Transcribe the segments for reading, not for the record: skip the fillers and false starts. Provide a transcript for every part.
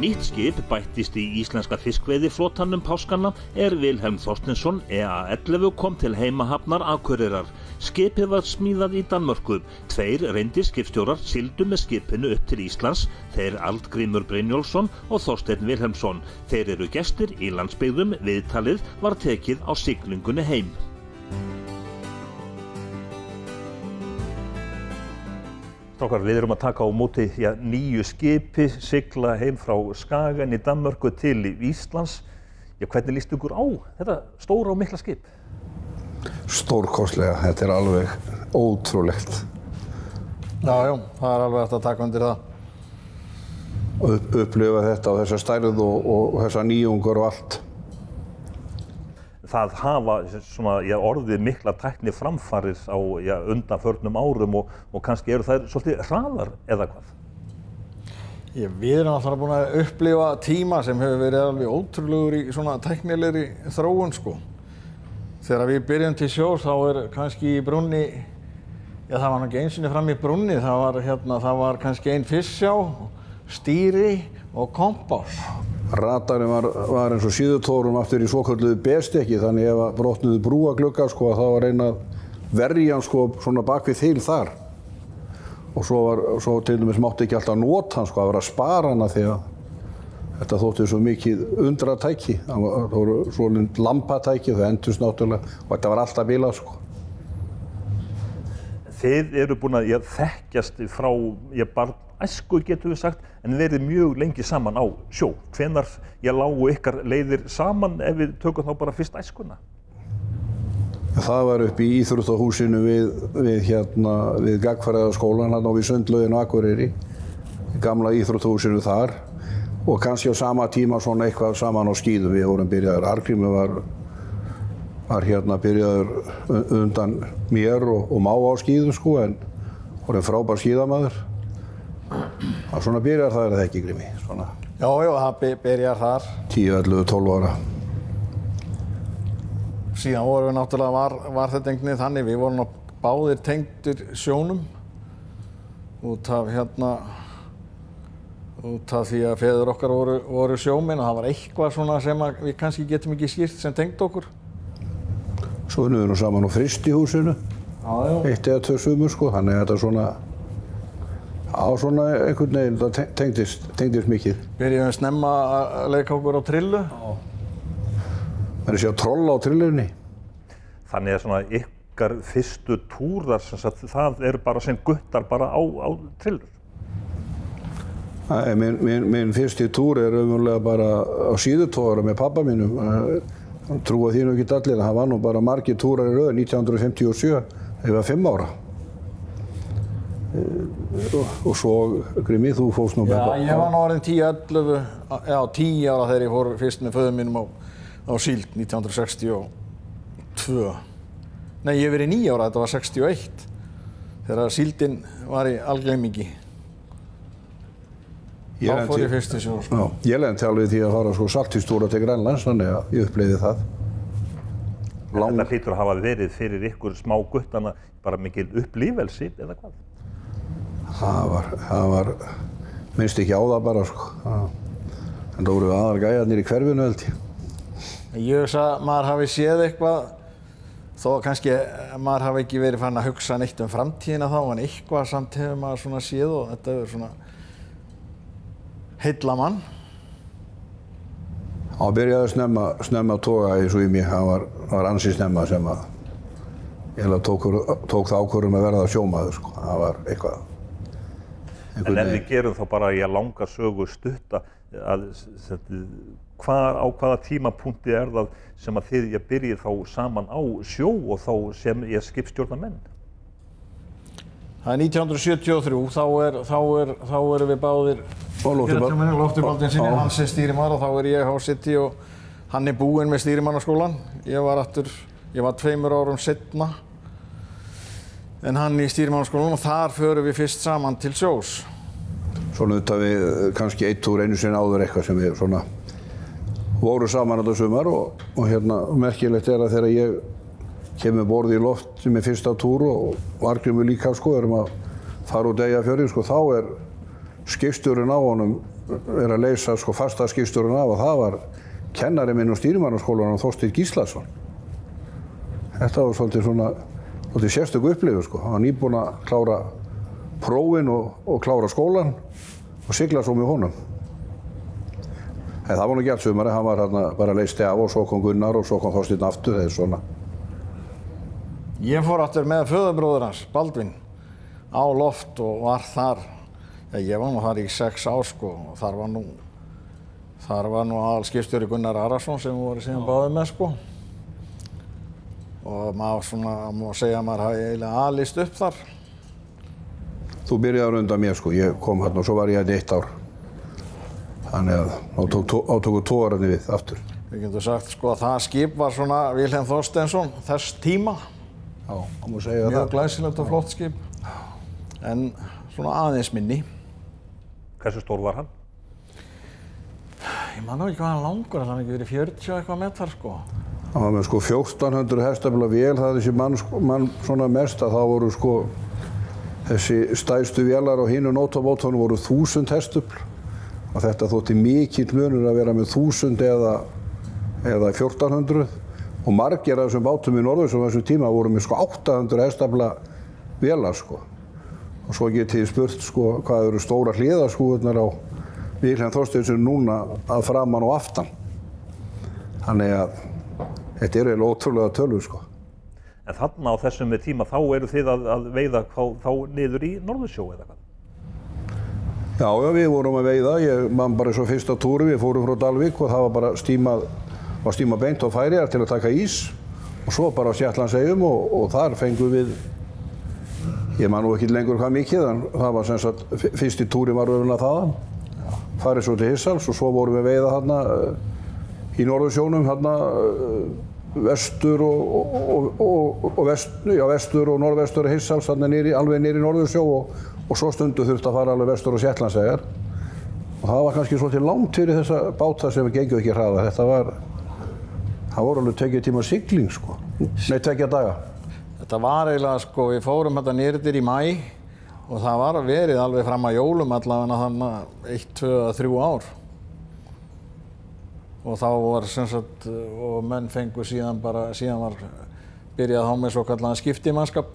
Nýtt skip bættist í íslenska fiskveiðiflotanum páskana Vilhelm Þorsteinsson EA11 kom til heimahafnar Akureyrar. Skipið var smíðað í Danmörku. 2 reyndir skipstjórar sigldu með skipinu upp til Íslands, þeir Arngrímur Brynjólfsson og Þorsteinn Vilhelmsson. Þeir eru gestir í landsbyggðum, viðtalið var tekið á siglingunni heim. Strákar, við erum að taka á móti nýju skipi, sigla heim frá Skagen í Danmörku til Íslands. Hvernig líst ykkur á þetta stóra og mikla skip? Stórkostlega, þetta alveg ótrúlegt. Já, það alveg hægt að taka undir það. Upplifa þetta á þessa stærð og þessa nýjungur og allt. Það hafa orðið mikla tækni framfarir á undanförnum árum og kannski eru þær svolítið hraðar eða hvað? Við erum alltaf búin að upplifa tíma sem hefur verið alveg ótrúlegur í svona tæknilegri þróun sko. Þegar við byrjum til sjós þá kannski í brúnni, það var ekki einu sinni fram í brúnni, það var kannski ein fiskjá, stýri og kompás. Radarinn var eins og síðutórum aftur í svokölluðu B-stekki, þannig ef að brotnuðu brúaglugga þá var einn að verja hann svona bak við þil þar. Og svo til dæmis mátti ekki alltaf nota hann að vera að spara hana því að þetta þótti svo mikið undratæki. Það voru svolítið lampatæki, það endust náttúrulega og þetta var alltaf bilað Þið eru búin að þekkjast frá barn æsku getum við sagt, en verið mjög lengi saman á sjó. Hvenær lágu ykkar leiðir saman ef við tökum þá bara fyrst æskuna? Það var upp í íþróttahúsinu við Gagnfræðaskólann hérna og við Sundlaugin á Akureyri, gamla íþróttahúsinu þar og kannski á sama tíma svona eitthvað saman á skíðum. Við vorum byrjaðir, Arngrímur var byrjaður undan mér og má á skíðum en vorum frábær skíðamaður. Svona byrjar það ekki, Grími? Já, það byrjar þar. 10, 11, 12 ára. Síðan vorum við náttúrulega, var þetta einhvern veginn þannig, við vorum báðir tengdir sjónum út af því að feður okkar voru sjómenn og það var eitthvað svona sem við kannski getum ekki skýrt sem tengd okkur. Svo unnum við saman á Frystihúsinu, 1 eða 2 sumur þannig að þetta svona einhvern veginn, það tengdist mikið. Byrjuðum við snemma að leika okkur á trillu. Það sé að trolla á trillunni. Þannig að ykkar fyrstu túrar, það bara sem guttar bara á trillur? Minn fyrsti túr raunverulega bara á síðutóra með pabba mínum. Trúa því nú ekki allir, það var nú bara margir túrar í röð 1957, þegar ég var 5 ára. Og svo, Grími, þú fórst nú með... Já, ég var orðinn 10 ára þegar ég fór fyrst með föður mínum á síld 1962. Nei, ég hef verið 9 ára, þetta var 61, þegar síldin var í algleymingi. Þá fór ég fyrst í sjó. Ég lenti alveg því að fara saltfisktúra til Grænlands, þannig að ég upplifði það. Þetta hlýtur að hafa verið fyrir ykkur smá guttana bara mikil upplífelsi, eða hvað? Það var minnst ekki á það bara En það voru aðal gæjarnir í hverfinu held ég. Ég veist að maður hafi séð eitthvað, þó kannski maður hafi ekki verið farin að hugsa neitt framtíðina þá, en eitthvað samt hefur maður séð og þetta hefur heilla mann. Hann byrjaði snemma að toga eins og í mig, hann var ansi snemma sem að ég tók það ákvörðun að verða sjómaður, það var eitthvað. En ef við gerum þá bara langa sögu stutta, á hvaða tímapunkti það sem að þið byrjið þá saman á sjó og þá sem skipstjórnarmenn? Það 1973, þá erum við báðir Loftur Baldvinssyni, hans stýrimaður og þá ég á City og hann búinn með stýrimannaskólann. Ég var 2 árum seinna en hann í stýrimannaskólanum og þar förum við fyrst saman til sjós. Svo nutum við kannski 1 túr einu sinni áður eitthvað sem við voru saman þetta sumar og merkilegt að þegar ég kem með borð í loft sem fyrsta túr og Arngrímur líka erum að fara út Eyjafjörðinn þá skipstjórinn á honum að leysa sko fasta skipstjórinn af og það var kennari minn á stýrimannaskólanum Þorsteinn Gíslason. Þetta var svolítið sérstök upplifun sko. Hann var nýbúinn að klára prófin og klára skólan og sigla svo með honum. En það var nú gert sumari, hann var hérna bara leysti af og svo kom Gunnar og svo kom Þorsteinn aftur, það svona. Ég fór aftur með föðurbróður hans, Baldvin, á loft og var þar. Ég var nú þar í 6 ár sko og þar var nú aðalskipstjóri Gunnar Arason sem voru síðan báðir með sko. Og má segja að maður hafi eiginlega alist upp þar. Þú byrjaði undan mér sko, ég kom hérna og svo var ég hérna 1 ár. Þannig að átóku togararnir við aftur. Við getum sagt sko að það skip var svona Vilhelm Þorsteinsson þess tíma. Já, það má segja það. Mjög glæsilegt og flott skip. En svona aðeins minni. Hversu stór var hann? Ég man nú ekki hvað hann langur, hann ekki verið 40 eitthvað metrar sko. Það var með sko 1400 hestafla vél, það þessi mann svona mest að þá voru sko þessi stærstu vélar á hinu nótabátunum voru 1000 hestafl og þetta þótti mikill munur að vera með 1000 eða 1400 og margir af þessum bátum í Norðursjó á þessum tíma voru með sko 800 hestafla vélar sko. Og svo getið spurt sko hvað eru stóra hliðarskúfurnar á Vilhelm Þorsteinsson núna að framan og aftan. Þannig að þetta eru eiginlega ótrúlega tölur sko. En þarna á þessum tíma þá eru þið að veiða þá niður í Norðursjó eða hvað? Já, við vorum að veiða. Ég man bara svo fyrsta túri, við fórum frá Dalvík og það var bara stíma beint á Færeyjar til að taka ís og svo bara á Shetlandseyjum og þar fengum við. Ég man nú ekki lengur hvað mikið, en það var sem sagt, fyrsti túri var öðruna þaðan. Farið svo til Hissals og svo vorum við veiða þarna í Norðursjónum, þarna vestur og norðvestur Hissals, þarna alveg niðri í Norðursjó og svo stundu þurfti að fara alveg vestur á Shetlandseyjar. Og það var kannski svolítið langt fyrir þessa báta sem við gengum ekki hraða. Það voru alveg 2 tíma sigling sko, nei 2 daga. Þetta var eiginlega sko, við fórum þetta niður í maí og það var verið alveg fram að jólum allavega þannig 1, 2, 3 ár. Og þá var sem sagt, og menn fengu síðan var byrjað á með svo kallaðan skiptimannskap.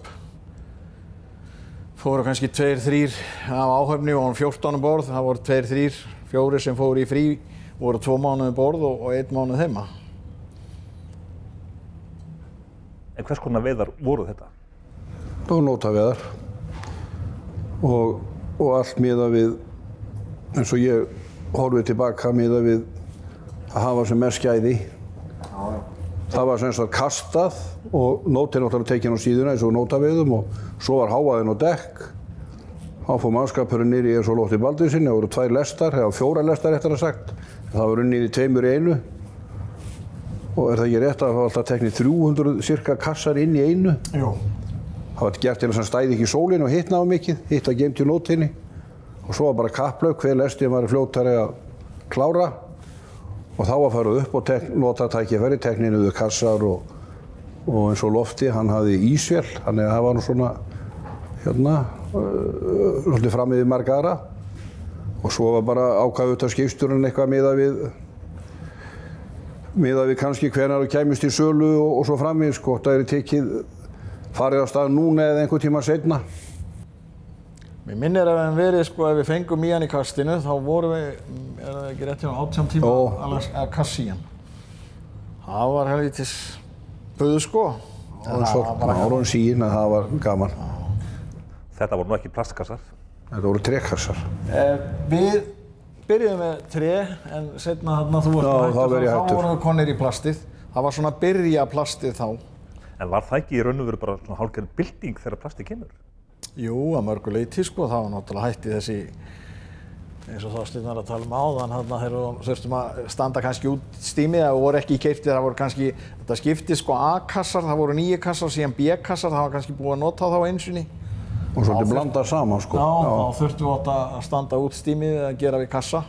Fóru kannski 2, 3 af áhöfni og 14 um borð, það voru 2, 3, 4 sem fóru í frí, voru 2 mánuði um borð og 1 mánuð heima. En hvers konar veiðar voru þetta? Það voru nótaveðar og allt miðað við, eins og ég horfið tilbaka miðað við að hafa sem mest gæði. Það var sem sagt kastað og nótin náttúrulega tekin á síðuna eins og nótaveiðum og svo var hávaðinn á dekk. Þá fór mannskapurinn niður í eins og Lofti Baldvinssyni, það voru 2 lestar, eða 4 lestar réttara sagt. Það var unnið í 2 í einu. Og er það ekki rétt að það var alltaf teknið 300 cirka kassar inn í einu? Jú. Það var gert til þess að stæði ekki í sólinu og hittnaði mikið, hitta geymt í nótinni. Og svo var bara kapphlaupið, hver lestin var fljótari að klára. Og þá var farið upp og nota tækifæri, teknið niður kassar og eins og Lofti, hann hafði ísvél, þannig að það var nú svona, svolítið fram yfir marga aðra. Og svo var bara ákvæðið af skipstjórinn eitthvað miðað við kannski hvenær það kæmist í sölu og svo framvegis, hvort það tekið farið af stað núna eða einhvern tíma seinna. Mér minnir að við verið sko, ef við fengum í hann í kastinu, þá vorum við, er það ekki rétt hjá 18 tíma að kassi í hann. Það var helvítis buð sko. Það var áraun sín að það var gaman. Þetta voru nú ekki plastkassar? Þetta voru trékassar. Við byrjuðum með tré, en seinna þarna þú varst hættur, þá vorum við konir í plastið. Það var svona byrja plastið þá. En var það ekki í raun og veru bara svona hálfgerð bylting þegar plastið kemur? Jú, að mörgu leyti sko, það var náttúrulega hættið þessi, eins og Þorsteinn var að tala áðan, þarna þegar við þurftum að standa kannski út stímið, það voru ekki í keyptið, það voru kannski, þetta skiptið sko A-kassar, það voru 9 kassar, síðan B-kassar, það var kannski búið að nota þá einu sinni. Og svolítið blandað saman sko. Já, þá þurftum við að standa út stímið að gera við kassa.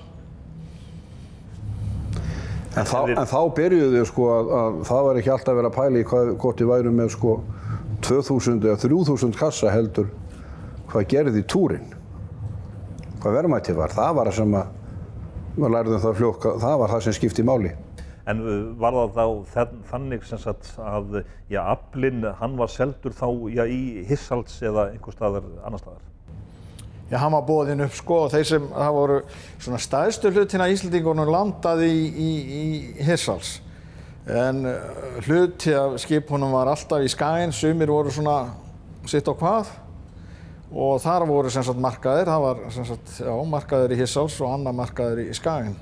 En þá byrjuðu við sko að það var ekki alltaf verið að pæla í hvort við værum með sko 2000 eða 3000 kassa heldur hvað gerði túrinn. Hvað verðmætið var. Það var það sem að maður lærði það fljótt, það var það sem skipti máli. En var það þá þannig sem sagt að aflinn, hann var seldur þá í Hirtshals eða einhver staðar annar staðar? Já, hann var boðinn upp sko og þeir sem það voru svona stærstu hlutina Íslendingunum landaði í Hirtshals. En hluti af skipunum var alltaf í Skaginn, sumir voru svona sitt á hvað. Og þar voru sem sagt markaðir, það var sem sagt, markaðir í Hirtshals og annar markaðir í Skaginn.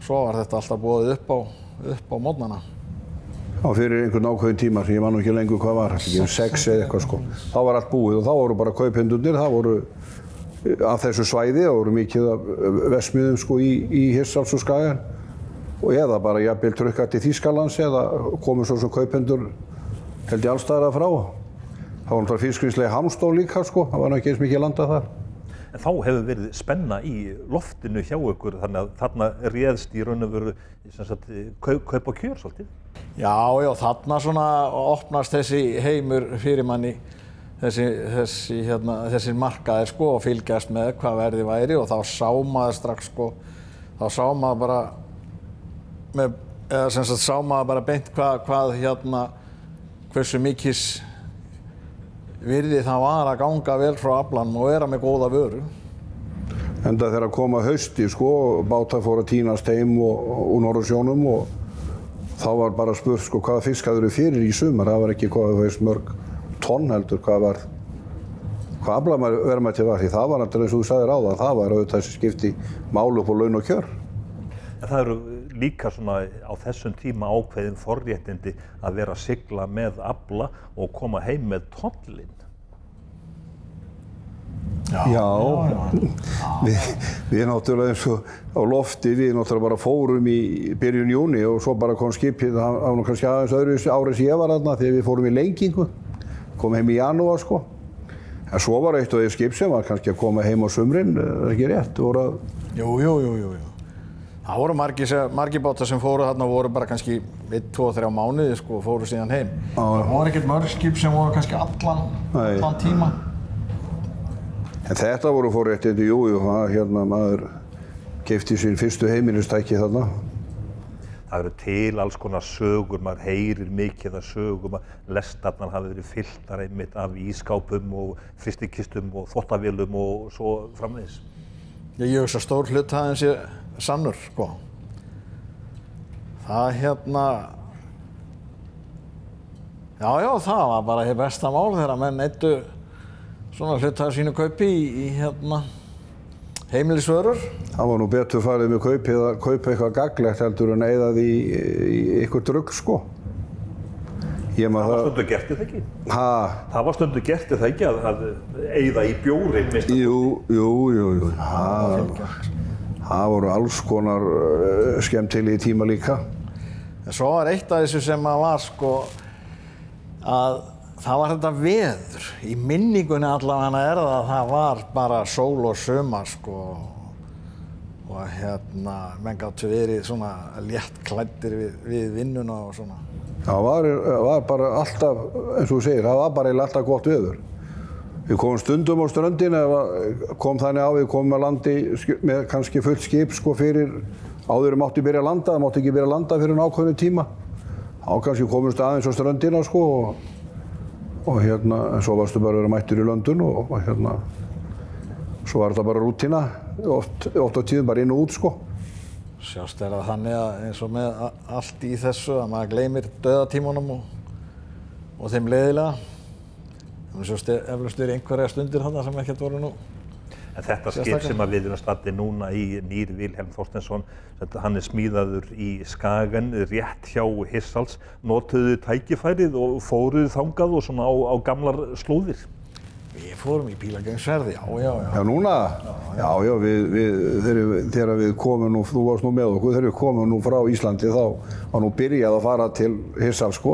Svo var þetta alltaf boðið upp á mótnana. Já, fyrir einhvern ákveðin tíma sem ég man nú ekki lengur hvað var, ekki 6 eða eitthvað sko. Þá var allt búið og þá voru bara kaupendurnir, það voru af þessu svæði, það voru mikið af verksmiðjum sko í Hirtshals og Skaginn. Og eða bara jafnvel trukka til Þýskalands eða komu svo sem kaupendur held ég alls staðar frá. Það var náttúrulega fiskvinnsla í Hamstól líka sko, það var ekki eins mikið landað þar. En þá hefur verið spenna í loftinu hjá ykkur, þannig að þarna réðst í raun og veru kaup og kjör svolítið. Já, þarna svona opnast þessi heimur fyrir manni, þessir markaðir sko og fylgjast með hvað verði væri og þá sá maður strax sko, þá sá maður bara sá maður bara beint hversu mikils virði það var að ganga vel frá aflanum og vera með góða vöru. Enda þegar kom að hausti sko, bátar fóru að tínast heim úr Norðursjónum og þá var bara spurt sko hvaða fisk hafðirðu fyrir í sumar, það var ekki hvað mörg tonn heldur hvað aflaverðmæti var, því það var náttúrulega eins og þú sagðir áðan, það var auðvitað þessi skipti máli upp á laun og kjör. En það eru líka svona á þessum tíma ákveðin forréttindi að vera að sigla með afla og koma heim með tollinn. Já. Við náttúrulega eins og á lofti, við náttúrulega bara fórum í byrjun júní og svo bara kom skipið, það var nú kannski aðeins öðruvísi árið sem ég var þarna þegar við fórum í lengingu, kom heim í janúar sko. En svo var eitt og eitt skip sem var kannski að koma heim á sumrin, er ekki rétt? Jú. Það voru margir bátar sem fóru þarna og voru bara kannski 1, 2, 3 mánuði sko og fóru síðan heim. Það voru ekkert mörg skip sem voru kannski allan tíma. En þetta voru forréttindi, maður keypti sín fyrstu heimilistæki þarna. Það eru til alls konar sögur, maður heyrir mikið af sögum að lestarnar hafi verið fylltar einmitt af ísskápum og frystikistum og þvottavélum og svo framvegis. Ég hugsa stór hlut aðeins sé sannur, sko. Það það var bara hér besta mál þegar menn eyddu svona hlut af sínu kaupi í heimilisvörur. Það var nú betur farið með kaupið að kaupa eitthvað gagnlegt heldur en eyða því í eitthvað drugg, sko. Það var stundu gert, er það ekki? Það var stundu gert, er það ekki, að eyða í bjórinn? Jú. Það voru alls konar skemmtilegir tíma líka. En svo var eitt af þessu sem var sko að það var þetta veður. Í minningunni allavega það var bara sól og sumar sko og menn gátu verið svona léttklæddir við vinnuna og svona. Það var bara alltaf, eins og þú segir, það var bara alltaf gott veður. Við komum stundum á ströndin, kom þannig á við komum að landi með kannski fullt skip sko fyrir áður mátti byrja að landa, það mátti ekki byrja að landa fyrir en ákveðnum tíma. Þá kannski komumst aðeins á ströndina sko og en svo varstu bara að vera mættur í London og svo var þetta bara rútína, oft á tíðum bara inn og út sko. Sjást það þannig að eins og með allt í þessu að maður gleymir dauðatímunum og þeim leiðilega. Þannig sjást eflaust einhverja stundir þarna sem ekkert voru nú. En þetta skip sem við erum staddir núna í Nýr Vilhelm Þorsteinsson, hann smíðaður í Skagen, rétt hjá Hirtshals, notuðu tækifærið og fóruðu þangað og svona á gamlar slóðir. Við fórum í bílagangsferði, já. Já, núna? Já, þegar við komum nú, þú varst nú með okkur, þegar við komum nú frá Íslandi þá var nú byrjað að fara til Hirtshals, sko.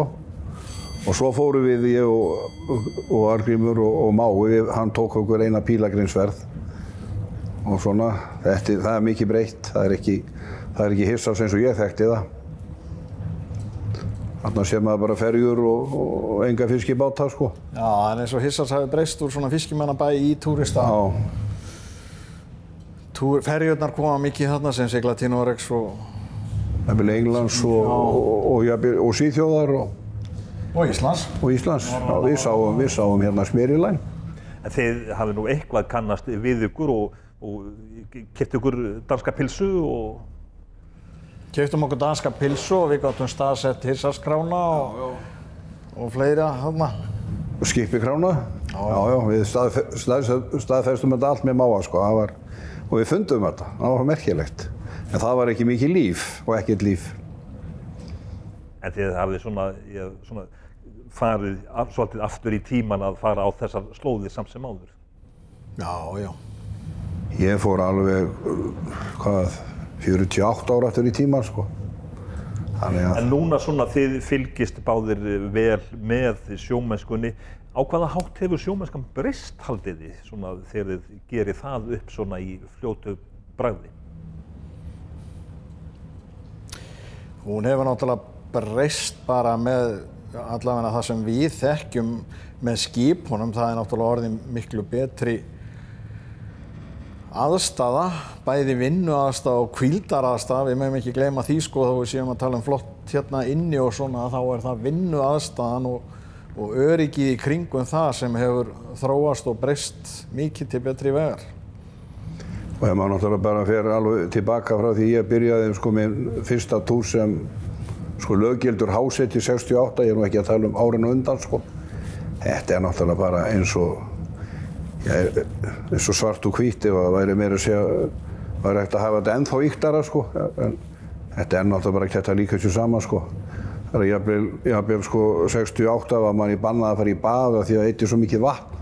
Og svo fórum við, ég og Arngrímur og Mái, hann tók okkur eina bílagangsferð. Og svona, það er mikið breytt, það er ekki Hirtshals eins og ég þekkti það. Þarna sér maður bara ferjur og enga fiskibáta, sko. Já, en eins og Hirtshals hafi breyst úr svona fiskimannabæ í ferjurnar koma mikið þarna sem sigla til Noregs og Englands og Svíþjóðar og Íslands. Og Íslands. Já, við sáum hérna Smerilæn. En þið hafið nú eitthvað kannast við ykkur og keyptu ykkur danska pilsu og... Keyptum okkur danska pilsu og við gátum staðsett hirsaskrána og fleira þarna. Skipikrána. Já, við staðfestum þetta allt með mága, sko. Og við fundum þetta. Það var merkilegt. En það var ekki mikið líf og ekkert líf. En þið hafið svona farið svolítið aftur í tíman að fara á þessar slóðir samt sem áður? Já. Ég fór alveg, 48 ára aftur í tíman, sko. En núna svona þið fylgist báðir vel með sjómennskunni. Á hvaða hátt hefur sjómennskan breyst haldið þið svona þegar þið gerið það upp svona í fljótu bragði? Hún hefur náttúrulega breyst bara með allavega það sem við þekkjum með skipunum. Það er náttúrulega orðin miklu betri aðstaða, bæði vinnuaðstaða og hvíldaraðstaða. Við megum ekki gleyma því, sko, þá við séum að tala flott hérna inni og svona, þá það vinnuaðstaðan og öryggið í kringum það sem hefur þróast og breyst mikið til betri vegar. Og ef maður náttúrulega bara fer alveg tilbaka frá því ég byrjaði, sko, minn fyrsta túr sem, sko, löggildur háseti 68, ég nú ekki að tala árinu undan, sko. Þetta náttúrulega bara eins og svart og hvítt, ef það væri meira að segja, væri hægt að hafa þetta ennþá ýktara, sko. En þetta náttúrulega bara ekki þetta líka sér saman, sko. Það jafnvel, sko, 68 var manni bannað að fara í bað því að eyddi svo mikið vatn.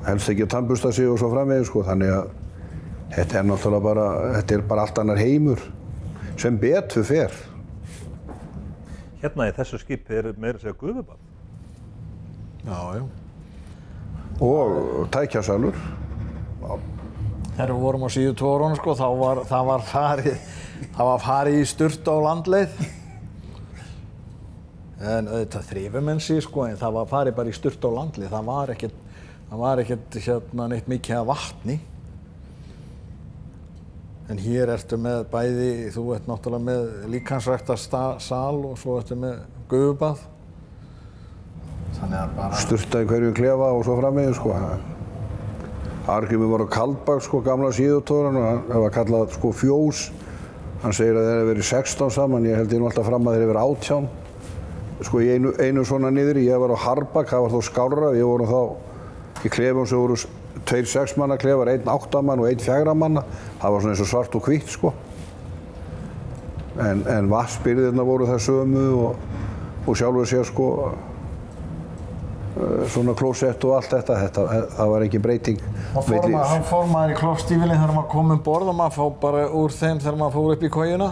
Helst ekki að tannbursta sig og svo framvegis, sko. Þannig að þetta náttúrulega bara allt annar heimur sem betur fer. Hérna í þessu skipi meira að segja gufubað. Já. Og tækjasalur. Þegar við vorum á síðustu árunum, sko, það var farið í sturtu á landleið. En auðvitað þrifumenn sig, sko, en það var farið bara í sturtu á landleið. Það var ekkert hérna neitt mikið af vatni. En hér ertu með bæði, þú ert náttúrulega með líkamsræktarsal og svo ertu með gufubað. Þannig að bara... Sturta í hverjum klefa og svo framvegis, sko. Arngrímur var á Kaldbak, sko, gamla síðutóran, og það var kallað, sko, fjós. Hann segir að þeir hefur verið 16 saman, ég held nú alltaf fram að þeir hefur verið 18. Sko, í einu svona niðri, ég var á Harbak, það var þó skárra, við vorum þá í klefum sem voru 2 6-manna klefar, 1 8-manna og 1 4-manna. Það var svona eins og svart og hvítt, sko. En vatnsbyrðirnar voru það sömu og sjálfur sér, sko, svona klósett og allt þetta, það var ekki breyting. Hann fór maður í klóstífilinn þegar maður kom borð og maður fór bara úr þeim þegar maður fór upp í kojuna.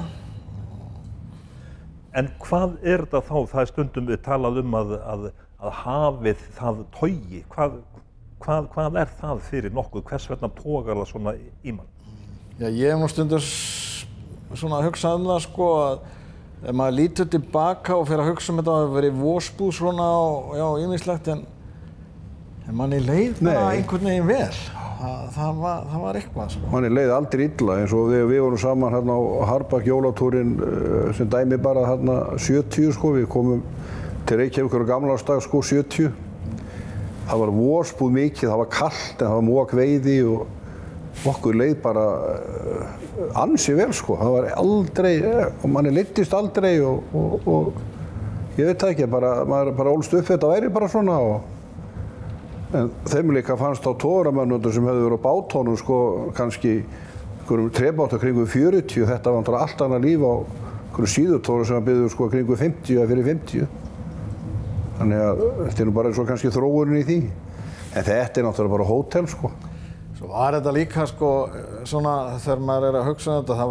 En hvað þetta þá? Það stundum við talað að hafið það togi. Hvað það fyrir nokkuð? Hvers vegna togar það svona í mann? Já, ég hef nú stundum svona hugsað það, sko, að ef maður lítur tilbaka og fer að hugsa þetta, það hefur verið vosbúð svona og ýmislegt, en manni leið bara einhvern veginn vel. Það var eitthvað, sko. Manni leið aldrei illa, eins og þegar við vorum saman hérna á Harbak jólatúrinn sem dæmi bara hérna 70, sko, við komum til Reykjavíkur á gamlársdag, sko, 70. Það var vosbúð mikið, það var kalt en það var mókveiði og okkur leið bara ansi vel, sko. Það var aldrei, og manni leiddist aldrei og ég veit það ekki, maður bara ólst upp þetta væri bara svona en þeim líka fannst á togaramönnum sem hefðu verið á bátónum, sko, kannski einhverjum trebáta kringum 40, þetta var allt annað líf á einhverjum síðutóru sem byggðu, sko, kringum 50 eða fyrir 50. Þannig að þetta nú bara svo kannski þróunin í því. En þetta náttúrulega bara hótel, sko. Svo var þetta líka, sko, svona þegar maður að hugsa þetta, það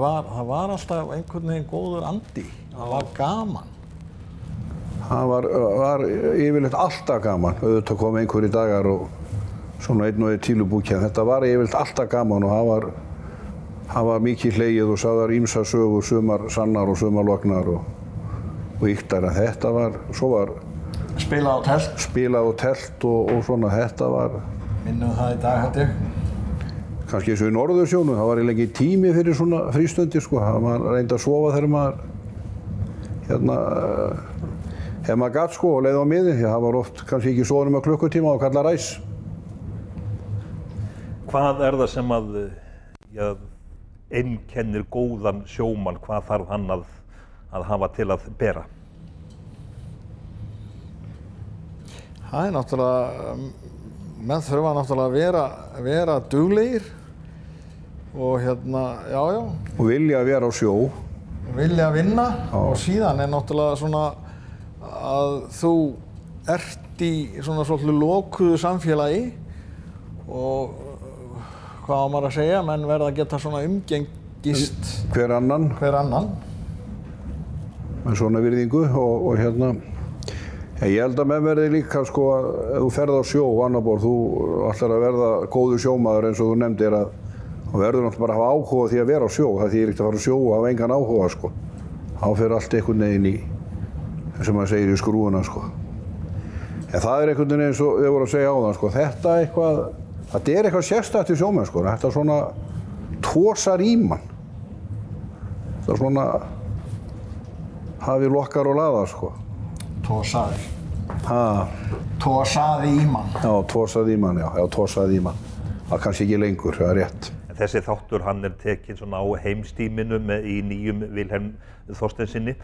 var alltaf einhvern veginn góður andi. Það var gaman. Það var yfirleitt alltaf gaman. Auðvitað kom einhverjir dagar og svona einn og einn tílubúkja. Þetta var yfirleitt alltaf gaman og það var mikið hlegið og sagðar ýmsar sögur, sumar sannar og sumar lognar og ýktar. En þetta var, svo var spilað og telt. Spilað og telt og svona, þetta var... Minnum það í dag, held ég. kannski eins og í Norðursjónum, það var eiginlega ekki tími fyrir svona frístundir sko, maður reyndi að sofa þegar maður ef maður gat sko og leið á miði, því það var oft kannski ekki sofið nema klukkutíma og kalla ræs. Hvað það sem að einkennir góðan sjómann, hvað þarf hann að hafa til að bera? Það náttúrulega, menn þurfa náttúrulega að vera duglegir og já. Og vilja að vera á sjó. Vilja að vinna og síðan náttúrulega svona að þú ert í svona svolítið lokuðu samfélagi og hvað á maður að segja, menn verða að geta svona umgengist hver annan. Með svona virðingu og ég held að menn verði líka sko að ef þú ferð á sjó annar borð, þú ætlar að verða góður sjómaður eins og þú nefndir að þú verður náttúrulega bara að hafa áhuga því að vera á sjó, það þýðir ekkert að fara á sjó og hafa engan áhuga sko. Þá fer allt einhvern veginn í, sem maður segir, í skrúfuna sko. En það einhvern veginn eins og þau voru að segja áðan sko, þetta eitthvað sérstakt í sjómenn sko, þetta svona tosar í mann. Þetta svona hafi lokkar og laða sko. Tosaði. Tosaði í mann. Já, tosaði í mann, já, tosaði í mann. Það kannski ekki lengur, það rétt. Þessi þáttur, hann tekinn svona á heimstíminum í nýjum Vilhelm Þorsteinsinni.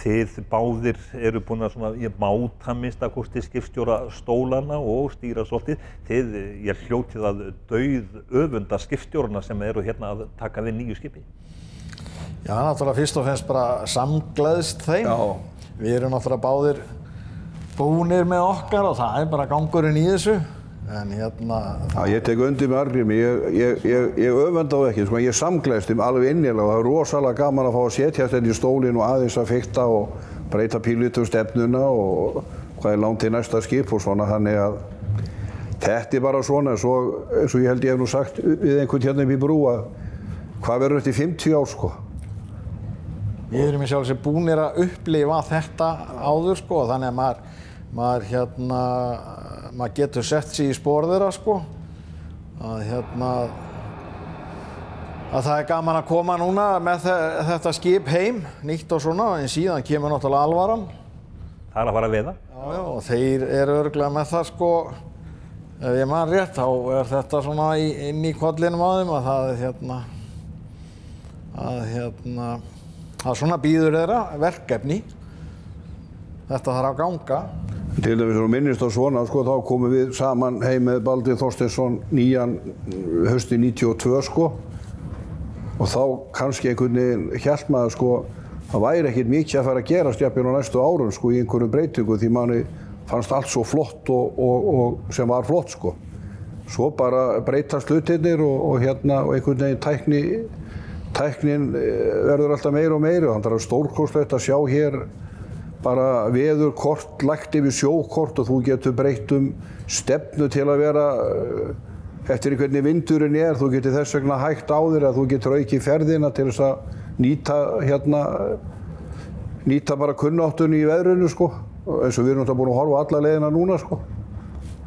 Þið báðir eru búin að svona, máta minnst að kosti skipstjóra stólana og stýra svolítið. Þið, ég hljótið að dauð öfunda skipstjórana sem eru hérna að taka við nýju skipi. Já, náttúrulega fyrst og fremst bara samgleðst þeim. Já. Við erum náttúrulega báðir búnir með okkar og það bara gangurinn í þessu. En Já, ég tek undir með Arngrími, ég öfunda á ekki, sko, ég samgleðst alveg innilega og það rosalega gaman að fá að setjast í stólinn og aðeins að fikta og breyta pílítið stefnuna og hvað langt til næsta skip og svona, þannig að þetta bara svona, svo eins og ég held ég hef nú sagt við einhvern hérna upp í brú að hvað verður eftir 50 ár sko. Við erum í sjálf sér búnir að upplifa þetta áður sko, þannig að maður getur sett sig í spor þeirra sko, að það gaman að koma núna með þetta skip heim, nýtt og svona, en síðan kemur náttúrulega alvaran. Það að fara að veiða? Já, og þeir eru örugglega með það sko, ef ég man rétt, þá þetta svona inn í kollinum á þeim að það svona býður þeirra verkefni. Þetta þarf að ganga. Til dæmis og minnist á svona, sko, þá komum við saman heim með Baldur Þorsteinsson nýjan hausti 92 sko og þá kannski einhvern veginn hélt maður sko það væri ekkert mikið að fara að gerast jafnvel á næstu árum sko í einhverjum breytingum því manni fannst allt svo flott og sem var flott sko. Svo bara breytast hlutirnir og einhvern veginn tæknin verður alltaf meira og meira og það er stórkostlegt að sjá hér bara veðurkort lagt yfir sjókort og þú getur breytt stefnu til að vera eftir hvernig vindurinn þú getur þess vegna hægt á þér að þú getur aukið ferðina til þess að nýta bara kunnáttunni í veðrinu sko eins og við erum búin að horfa alla leiðina núna sko.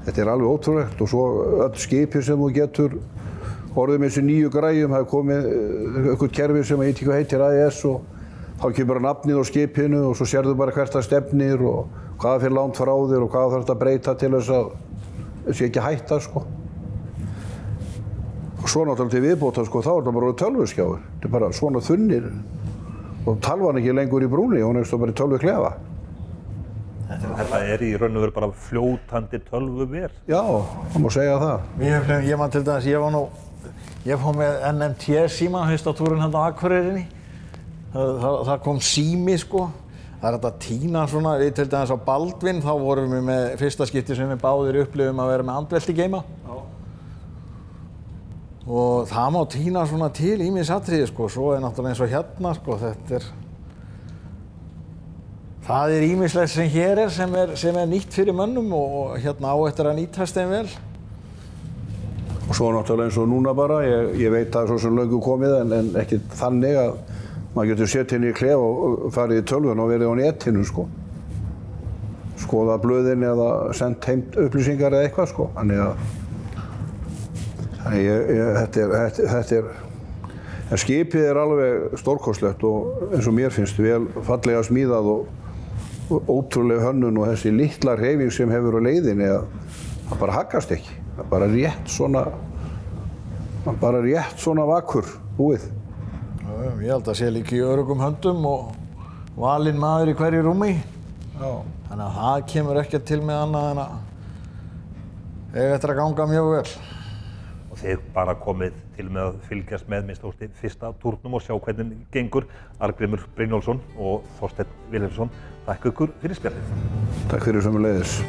Þetta alveg ótrúlegt og svo öll skipið sem þú getur orðið með þessu nýju græjum, það komið eitthvað kerfi sem ég veit ekki hvað heitir AES og þá kemur bara nafnið á skipinu og svo sérðu bara hvert það stefnir og hvaða fyrir langt frá þér og hvaða þarf að breyta til þess að þessi ekki hætta sko. Og svo náttúrulega til viðbótar sko, þá það bara tölvuskjáir. Þetta bara svona þunnir og talvan ekki lengur í brúni, hún bara í tölvuklefa. Þetta í raun og veru bara fljótandi tölvuver. Já, það má segja það. Ég man til dæmis, ég fór með NMT síman haustatúrinn hérna á Akureyrinni. Það kom sími sko, það hægt að tína svona, við til dæmis á Baldvin þá vorum við með fyrsta skipti sem við báðir upplifum að vera með andvelti geima. Já. Og það má tína svona til ýmis atriði sko, svo náttúrulega eins og hérna sko, það ýmislegt sem hér sem nýtt fyrir mönnum og á eftir að nýtast þeim vel. Og svo náttúrulega eins og núna bara, ég veit að það svo sem löngu komið en ekki þannig að maður getur sett henni í klefa og farið í tölvun og verið á netinu sko. Skoða blöðin eða sendt heim upplýsingar eða eitthvað sko. Þannig að En skipið alveg stórkostlegt og eins og mér finnst vel fallega smíðað og ótrúlega hönnun og þessi litla hreyfing sem hefur á leiðinni að það bara haggast ekki. Það er bara rétt svona vakur búið. Ég held að sé líka í öruggum höndum og valinn maður í hverju rúmi. Já. Þannig að það kemur ekkert til með annað en að eiga eftir að ganga mjög vel. Og þið bara komið til með að fylgjast með minnst ósti fyrsta túrnum og sjá hvernig gengur. Arngrímur Brynjólfsson og Þorsteinn Vilhelmsson, þakka ykkur fyrir spjallið. Takk fyrir sömuleiðis.